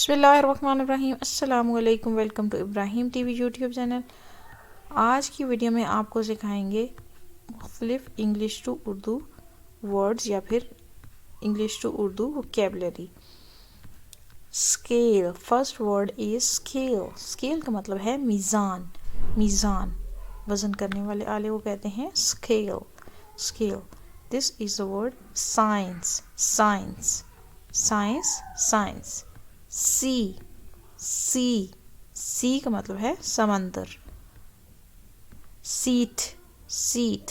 बिस्मिल्लाहिर्रहमानिर्रहीम। अस्सलाम वालेकुम। Welcome to Ibrahim TV YouTube channel. आज की वीडियो में आपको सिखाएंगे मुख्तलिफ इंग्लिश टू उर्दू वर्ड्स या फिर English to Urdu vocabulary. Scale, first word is scale. Scale का मतलब है मीज़ान। मीज़ान, वज़न करने वाले आले को कहते हैं scale. Scale. This is the word science. Science, science, science. C, C, C का मतलब है समंदर। सीट, सीट,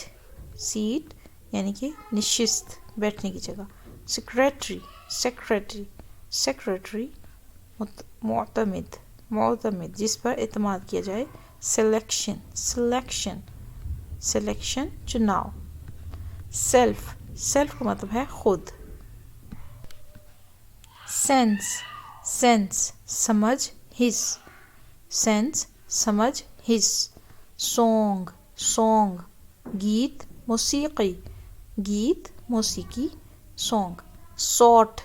सीट यानी कि निशिस्त, बैठने की जगह। सेक्रेटरी, सेक्रेटरी, सेक्रेटरी मुअतमिद, मुअतमिद जिस पर एतमाद किया जाए। सिलेक्शन, सिलेक्शन, सिलेक्शन चुनाव। सेल्फ, सेल्फ का मतलब है खुद। सेंस, सेंस समझ, हिस, सेंस समझ, हिस। सॉन्ग, सॉन्ग गीत मौसीकी, गीत मौसीकी सॉन्ग। सॉर्ट,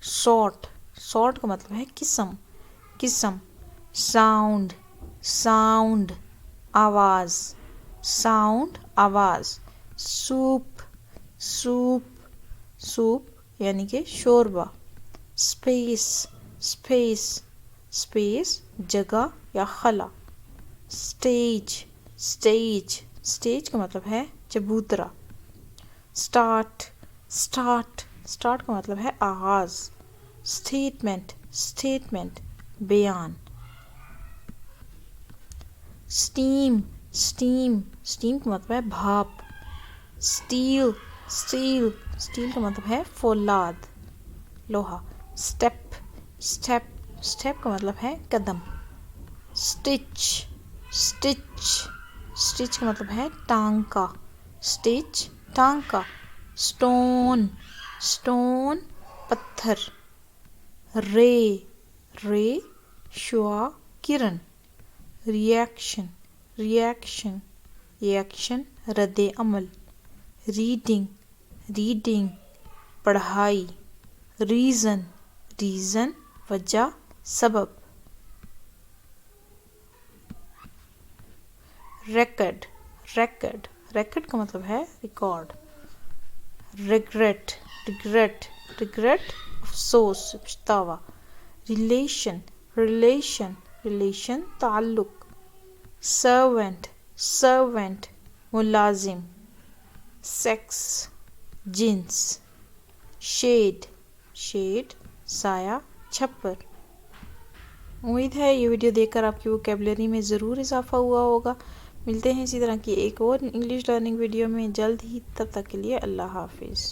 सॉर्ट, सॉर्ट का मतलब है किस्म, किस्म। साउंड, साउंड आवाज़, साउंड आवाज़। सूप, सूप, सूप यानी कि शोरबा। स्पेस, स्पेस, स्पेस जगह या खला। स्टेज, स्टेज, स्टेज का मतलब है चबूतरा। स्टार्ट, स्टार्ट, स्टार्ट का मतलब है आगाज। स्टेटमेंट, स्टेटमेंट बयान। स्टीम, स्टीम, स्टीम का मतलब है भाप। स्टील, स्टील, स्टील का मतलब है फौलाद, लोहा। स्टेप, स्टेप, स्टेप का मतलब है कदम। स्टिच, स्टिच, स्टिच का मतलब है टांका। स्टिच टांका। स्टोन, स्टोन पत्थर। रे, रे शुआ किरण। रिएक्शन, रिएक्शन, रिएक्शन रद्द अमल। रीडिंग, रीडिंग पढ़ाई। रीज़न, रीज़न वजह सबब। रेकर्ड, रेकर्ड, रेकर्ड का मतलब है रिकॉर्ड। रिग्रेट, रिग्रेट, रिग्रेट अफसोस, पछतावा। रिलेशन, रिलेशन, रिलेशन ताल्लुक। सर्वेंट, सर्वेंट मुलाजिम। Sex jeans. शेड, शेड साया छप्पर। उम्मीद है ये वीडियो देखकर आपकी वोकैबुलरी में ज़रूर इजाफा हुआ होगा। मिलते हैं इसी तरह की एक और इंग्लिश लर्निंग वीडियो में जल्द ही। तब तक के लिए अल्लाह हाफिज़।